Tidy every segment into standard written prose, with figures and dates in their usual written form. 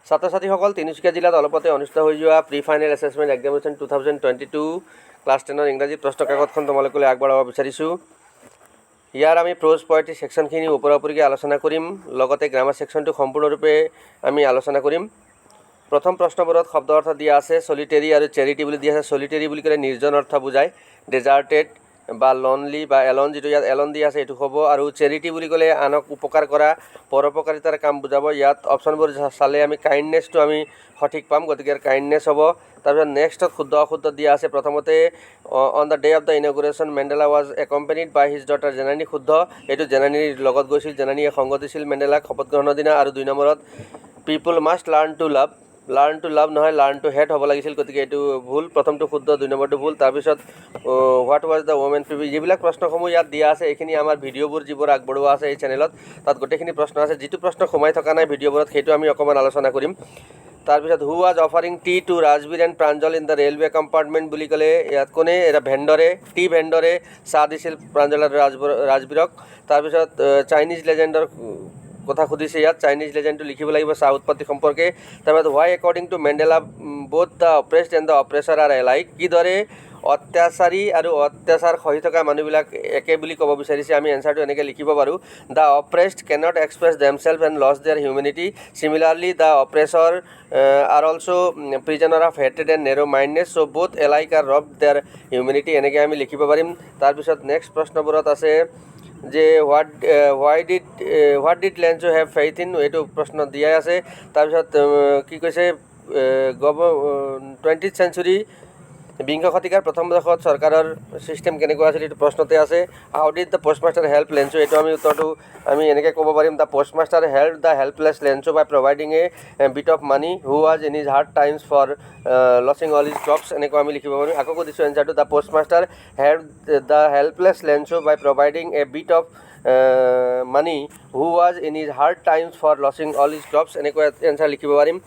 ছাত্ৰ ছাত্ৰীসকল তিনিচুকীয়া জিলাত অলপতে অনুষ্ঠিত হৈ যোৱা pre final assessment examination 2022 class 10ৰ ইংৰাজী প্ৰশ্ন কাকতখন তোমালোকলৈ আগবঢ়াব বিচাৰিছোঁ। ইয়াৰ আমি প্ৰ'জ পয়েট্ৰি ছেকশ্যনখিনি ওপৰা-ওপৰিকৈ আলোচনা কৰিম, লগতে গ্ৰামাৰ ছেকশ্যনটো সম্পূৰ্ণৰূপে আমি আলোচনা কৰিম। প্ৰথম প্ৰশ্নবোৰত শব্দ অৰ্থ দিয়া আছে, চলিটেৰী আৰু চেৰিটি বুলি দিয়া আছে। চলিটেৰী বুলি ক'লে নিৰ্জন অৰ্থ বুজায়, ডেজাৰ্টেড বা লনলি বা এলন, যিটো ইয়াত এলন দিয়া আছে এইটো হ'ব। আৰু চেৰিটি বুলি ক'লে আনক উপকাৰ কৰা, পৰোপকাৰিতাৰ কাম বুজাব। ইয়াত অপশ্যনবোৰ চালে আমি কাইণ্ডনেছটো আমি সঠিক পাম, গতিকে কাইণ্ডনেছ হ'ব। তাৰপিছত নেক্সটত শুদ্ধ অশুদ্ধ দিয়া আছে। প্ৰথমতে on the day of the inauguration Mandela was accompanied by his daughter Zenani, শুদ্ধ, এইটো জেনানীৰ লগত গৈছিল, জেনানীয়ে সংগ দিছিল মেণ্ডেলাক শপত গ্ৰহণৰ দিনা। আৰু 2 নম্বৰত পিপুল মাষ্ট লাৰ্ণ টু লাভ নহয়, লাৰ্ণ টু হেট হ'ব লাগিছিল, গতিকে এইটো ভুল, প্ৰথমটো শুদ্ধ, 2 নম্বৰটো ভুল। তাৰপিছত what was the women privy, যিবিলাক প্ৰশ্নসমূহ ইয়াত দিয়া আছে এইখিনি আমাৰ ভিডিঅ'বোৰ যিবোৰ আগবঢ়োৱা আছে এই চেনেলত, তাত গোটেইখিনি প্ৰশ্ন আছে। যিটো প্ৰশ্ন সোমাই থকা নাই ভিডিঅ'বোৰত সেইটো আমি অকণমান আলোচনা কৰিম। তাৰপিছত who was offering tea to Rajbir and Pranjal in the railway compartment বুলি ক'লে ইয়াত কোনে, এটা ভেণ্ডৰে, টি ভেণ্ডৰে চাহ দিছিল প্ৰাঞ্জল আৰু ৰাজবীৰক। তাৰপিছত চাইনিজ লেজেণ্ডৰ কথা সুধিছে, ইয়াত চাইনিজ লেজেণ্ডটো লিখিব লাগিব চাহ উৎপত্তি সম্পৰ্কে। তাৰপিছত why according to Mandela both the oppressed and the oppressor are alike, কিদৰে অত্যাচাৰী আৰু অত্যাচাৰ সহি থকা মানুহবিলাক একে বুলি ক'ব বিচাৰিছে। আমি এনচাৰটো এনেকৈ লিখিব পাৰোঁ, the oppressed cannot express themselves and lose their humanity, similarly the oppressor are also' prisoner of hatred and narrow' mindedness, so' both alike are robbed their humanity, এনেকৈ আমি লিখিব পাৰিম। তাৰপিছত নেক্সট প্ৰশ্নবোৰত আছে যে what did Lencho' have faith in, এইটো প্ৰশ্ন দিয়াই আছে। তাৰপিছত কি কৈছে, 20th চেঞ্চুৰী, বিংশ শতিকাৰ প্ৰথম দশকত চৰকাৰৰ ছিষ্টেম কেনেকুৱা আছিল এইটো প্ৰশ্নতে আছে। How did the postmaster help Lencho', এইটো আমি উত্তৰটো আমি এনেকৈ ক'ব পাৰিম, the postmaster help the helpless Lencho' by providing a bit of money who was in his hard times for losing all his crops, এনেকৈ আমি লিখিব পাৰিম। আকৌ দিছোঁ এনচাৰটো, the postmaster help the helpless Lencho' by providing a bit of money who was in his hard times for losing all his crops, এনেকৈ answer লিখিব পাৰিম।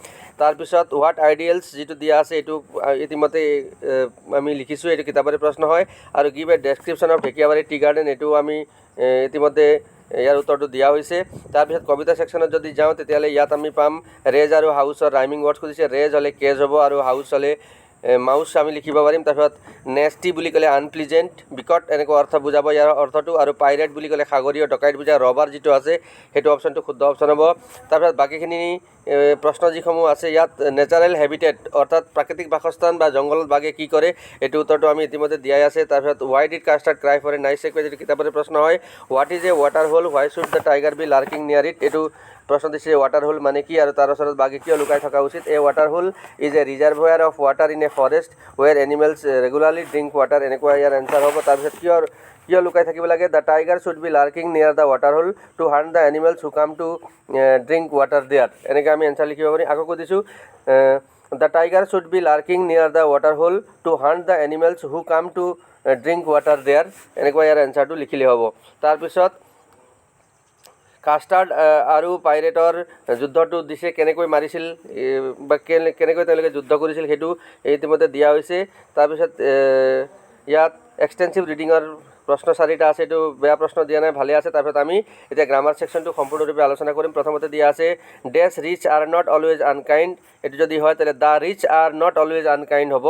তাৰপিছত হোৱাট আইডিয়েলছ যিটো দিয়া আছে এইটো ইতিমধ্যে আমি লিখিছোঁ, এইটো কিতাপৰে প্ৰশ্ন হয়। আৰু give a description of Dhekiabari tea garden, এইটোও আমি ইতিমধ্যে ইয়াৰ উত্তৰটো দিয়া হৈছে। তাৰপিছত কবিতা ছেকশ্যনত যদি যাওঁ তেতিয়াহ'লে ইয়াত আমি পাম ৰেজ আৰু হাউচৰ ৰাইমিং ৱৰ্ডছ সুধিছে, ৰেজ হ'লে কেজ হ'ব আৰু হাউচ হ'লে মাউচ আমি লিখিব পাৰিম। তাৰপিছত নেষ্টি বুলি ক'লে আনপ্লিজেণ্ট, বিকট, এনেকুৱা অৰ্থ বুজাব ইয়াৰ অৰ্থটো। আৰু পাইৰেট বুলি ক'লে সাগৰীয় ডকাইত বুজা, ৰবাৰ যিটো আছে সেইটো অপশ্যনটো শুদ্ধ অপশ্যন হ'ব। তাৰপিছত বাকীখিনি প্ৰশ্ন যিসমূহ আছে ইয়াত নেচাৰেল হেবিটেট অৰ্থাৎ প্ৰাকৃতিক বাসস্থান বা জংঘলত বাঘে কি কৰে, এইটো উত্তৰটো আমি ইতিমধ্যে দিয়াই আছে। তাৰপিছত why did Custard cry for a nice request, এইটো কিতাপৰে প্ৰশ্ন হয়। What is a water hole, why should the tiger be lurking near it, এইটো প্ৰশ্ন দিছে ৱাটাৰ হোল মানে কি আৰু তাৰ ওচৰত বাঘে কিয় লুকাই থকা উচিত। A water hole is a reservoir of water in a forest where animals regularly drink water, এনেকুৱা ইয়াৰ এনচাৰ হ'ব। তাৰপিছত কিয় লুকাই থাকিব লাগে, the tiger should be lurking near the water hole to hurt the animals who come to drink water there, এনেকৈ আমি এনচাৰ লিখিব পাৰিম। আকৌ দিছোঁ the tiger should be lurking near the water hole to hurt the animals who come to drink water there, এনেকুৱা ইয়াৰ এনচাৰটো লিখিলে হ'ব। তাৰপিছত কাষ্টাৰ্ড আৰু পাইৰেটৰ যুদ্ধটো দিছে, কেনেকৈ মাৰিছিল বা কেনেকৈ তেওঁলোকে যুদ্ধ কৰিছিল সেইটো ইতিমধ্যে দিয়া হৈছে। তাৰপিছত ইয়াত এক্সটেনচিভ ৰিডিঙৰ প্ৰশ্ন 4টা আছে, এইটো বেয়া প্ৰশ্ন দিয়া নাই, ভালে আছে। তাৰপিছত আমি এতিয়া গ্ৰামাৰ ছেকশ্যনটো সম্পূৰ্ণৰূপে আলোচনা কৰিম। প্ৰথমতে দিয়া আছে dash rich are not always unkind, এইটো যদি হয় তেতিয়াহ'লে the rich are not always unkind হ'ব।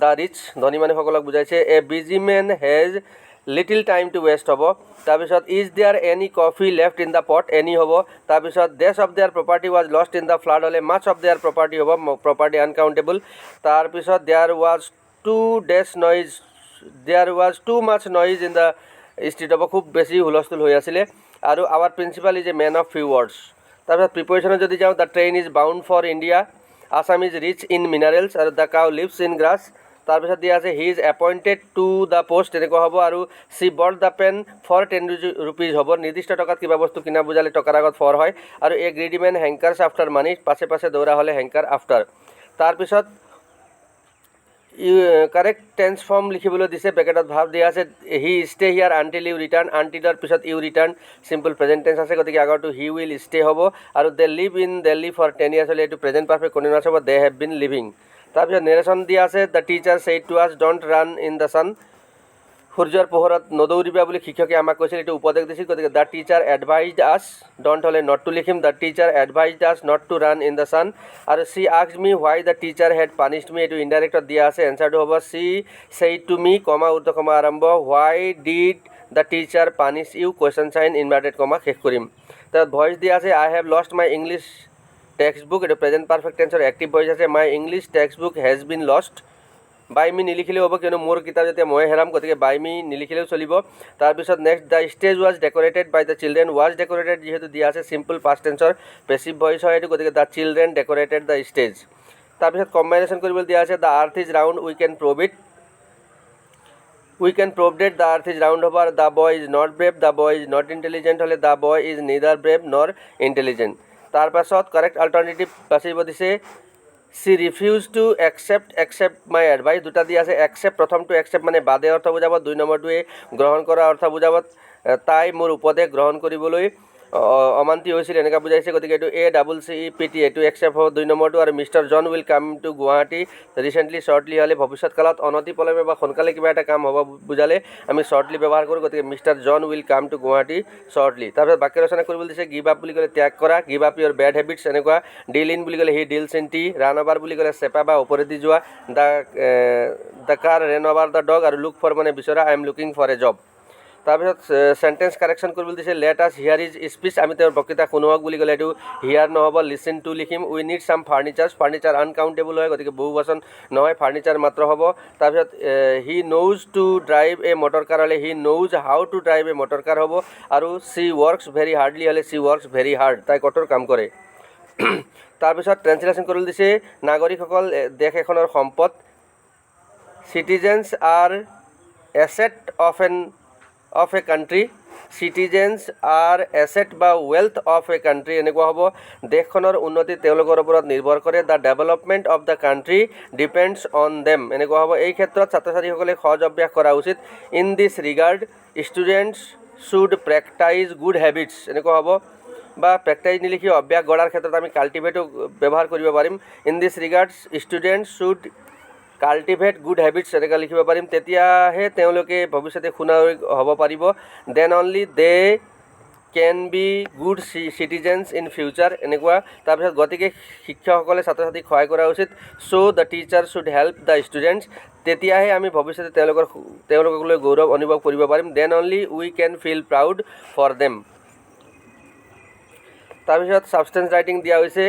দ্য ৰিচ ধনী মানুহসকলক বুজাইছে। A busy man has little time to waste হ'ব। তাৰপিছত is there any coffee left in the pot, any হ'ব। তাৰপিছত dash of their property was lost in the flood হ'লে much of their property হ'ব, property uncountable. তাৰপিছত there was too much noise in the street হ'ব, খুব বেছি হুলস্থুল হৈ আছিলে। আৰু our principal is a man of few words. তাৰপিছত প্ৰিপ'জিশ্যনত যদি যাওঁ, the train is bound for India, Assam is rich in minerals, আৰু the cow lives in grass. তাৰপিছত দিয়া আছে he is appointed to the post, তেনেকুৱা হ'ব। আৰু চি বট দ্য পেন ফৰ 10 rupees হ'ব, নিৰ্দিষ্ট টকাত কিবা বস্তু কিনা বুজালে টকাৰ আগত ফৰ হয়। আৰু এ গ্ৰেডি মেন হেংকাৰ্ছ আফটাৰ মানি, পাছে পাছে দৌৰা হ'লে হেংকাৰ আফটাৰ। তাৰপিছত কাৰেক্ট টেন্স ফৰ্ম লিখিবলৈ দিছে, ব্ৰেকেটত ভাৱ দিয়া আছে। He stay here until you return, আনটিলৰ পিছত you return simple present tense আছে, গতিকে আগৰটো হি উইল ষ্টে হ'ব। আৰু they live in Delhi for 10 years হ'লে এইটো প্ৰেজেণ্ট পাৰফেক্ট কণ্টিনিউৱাছ হ'ব, দে হেভ বিন লিভিং। তাৰপিছত নেৰেশ্যন দিয়া আছে, the teacher said to us don't run in the sun, সূৰ্যৰ পোহৰত নদৌৰিবা বুলি শিক্ষকে আমাক কৈছিল, এইটো উপদেশ দিছিল। গতিকে the teacher advised us, don't হ'লে নট টু লিখিম, the teacher advised us not to run in the sun. আৰু she asked me why the teacher had punished me, এইটো ইনডাইৰেক্টত দিয়া আছে। এনচাৰটো হ'ব she said to me, comma উৰ্ধ কমা আৰম্ভ, why did the teacher punish you, question sign inverted comma শেষ কৰিম। তাত ভইচ দিয়া আছে, I have lost my English text book, এইটো প্ৰেজেণ্ট পাৰফেক্ট টেন্সৰ এক্টিভ ভইচ আছে। My English text book has been lost, by me নিলিখিলেও হ'ব, কিয়নো মোৰ কিতাপ যেতিয়া মই হেৰাম, গতিকে বাই মি নিলিখিলেও চলিব। তাৰপিছত next, the stage was decorated by the children, was decorated যিহেতু দিয়া আছে চিম্পল পাষ্ট টেন্সৰ পেচিভ ভইচ হয় এইটো, গতিকে the children decorated the stage. তাৰপিছত কম্বাইনেশ্যন কৰিবলৈ দিয়া আছে, the earth is round we can prove it, we can prove that, the earth is round হ'ব। আৰু the boy is not brave, the boy is not intelligent হ'লে the boy is neither brave নৰ intelligent. তাৰপাছত correct alternative বাচিব দিছে, C refuse two accept মাই advice, দুটা দিয়া আছে। একচেপ্ট, প্ৰথমটো একচেপ্ট মানে বাদে অৰ্থ বুজাব, 2 নম্বৰটোৱে গ্ৰহণ কৰা অৰ্থ বুজাব। তাই মোৰ উপদেশ গ্ৰহণ কৰিবলৈ অমান্তি হৈছিল এনেকুৱা বুজাইছে, গতিকে এইটো ACCEPT, এইটো একচেপ্ট হ'ব 2 নম্বৰটো। আৰু mister John will come to Guwahati recently, shortly হ'লে ভৱিষ্যৎ কালত অনতি পলমে বা সোনকালে কিবা এটা কাম হ'ব বুজালে আমি শ্বৰ্টলি ব্যৱহাৰ কৰোঁ, গতিকে mister John will come to Guwahati shortly. তাৰপিছত বাক্য ৰচনা কৰিবলৈ দিছে, গিভ আপ বুলি ক'লে ত্যাগ কৰা, give up your bad habits এনেকুৱা। ডিল ইন বুলি ক'লে he deals in tea, run over বুলি ক'লে চেপা বা ওপৰেদি যোৱা, the car ran over the dog. আৰু লুক ফৰ মানে বিচৰা, I am looking for a job. তাৰপিছত চেণ্টেঞ্চ কাৰেকশ্যন কৰিবলৈ দিছে, let us here is speech, আমি তেওঁৰ বক্তৃতা শুনোৱাক বুলি ক'লে এইটো হিয়াৰ নহ'ব, লিচেন টু লিখিম। উই নিড চাম ফাৰ্নিচাৰ্ছ, ফাৰ্নিচাৰ আনকাউণ্টেবল হয়, গতিকে বহু বচন নহয়, ফাৰ্নিচাৰ মাত্ৰ হ'ব। তাৰপিছত he knows to drive a motor car হ'লে he knows how to drive a motor car হ'ব। আৰু চি ৱৰ্কছ ভেৰি হাৰ্ডলি হ'লে চি ৱৰ্কছ ভেৰি হাৰ্ড, তাই কঠোৰ কাম কৰে। তাৰপিছত ট্ৰেঞ্চলেশ্যন কৰিবলৈ দিছে, নাগৰিকসকল দেশ এখনৰ সম্পদ, citizens are asset of a country, citizens are asset বা ৱেল্থ অফ এ কাণ্ট্ৰি এনেকুৱা হ'ব। দেশখনৰ উন্নতি তেওঁলোকৰ ওপৰত নিৰ্ভৰ কৰে, the development of the country depends on them এনেকুৱা হ'ব। এই ক্ষেত্ৰত ছাত্ৰ ছাত্ৰীসকলে সহজ অভ্যাস কৰা উচিত। In this regard students should practise good habits এনেকুৱা হ'ব, বা প্ৰেক্টাইজ নিলিখি অভ্যাস গঢ়াৰ ক্ষেত্ৰত আমি কাল্টিভেটো ব্যৱহাৰ কৰিব পাৰিম। In this regards students should cultivate good habits এনেকৈ লিখিব পাৰিম, তেতিয়াহে তেওঁলোকে ভৱিষ্যতে শুনাৰ হ'ব পাৰিব। Then only they can be good citizens in future এনেকুৱা। তাৰপিছত গতিকে শিক্ষকসকলে ছাত্ৰ ছাত্ৰীক সহায় কৰা উচিত। So' the teacher should help the students, তেতিয়াহে আমি ভৱিষ্যতে তেওঁলোকক লৈ গৌৰৱ অনুভৱ কৰিব পাৰিম। Then only we can feel proud for them. তাৰপিছত ছাবষ্টেঞ্চ ৰাইটিং দিয়া হৈছে,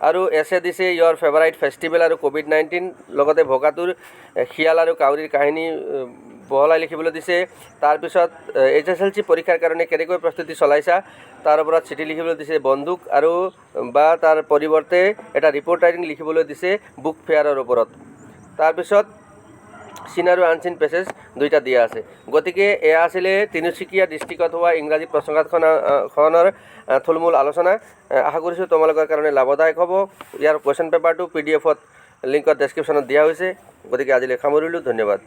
আৰু এছে দিছে ইয়ৰ ফেভাৰাইট ফেষ্টিভেল আৰু COVID-19, লগতে ভগাটোৰ শিয়াল আৰু কাউৰীৰ কাহিনী বহলাই লিখিবলৈ দিছে। তাৰপিছত HSLC পৰীক্ষাৰ কাৰণে কেনেকৈ প্ৰস্তুতি চলাইছা তাৰ ওপৰত চিঠি লিখিবলৈ দিছে বন্দুক, আৰু বা তাৰ পৰিৱৰ্তে এটা ৰিপৰ্ট ৰাইটিং লিখিবলৈ দিছে বুক ফেয়াৰৰ ওপৰত। তাৰপিছত চিন আৰু আনচিন পেছেজ দুইটা দিয়া আছে। গতিকে এয়া আছিলে তিনিচুকীয়া ডিষ্ট্ৰিক্টত হোৱা ইংৰাজী প্ৰশ্নকাকতখনৰ থুলমূল আলোচনা। আশা কৰিছোঁ তোমালোকৰ কাৰণে লাভদায়ক হ'ব। ইয়াৰ কুৱেশ্যন পেপাৰটো PDF লিংকত ডেছক্ৰিপশ্যনত দিয়া হৈছে। গতিকে আজিলৈ সামৰিলোঁ, ধন্যবাদ।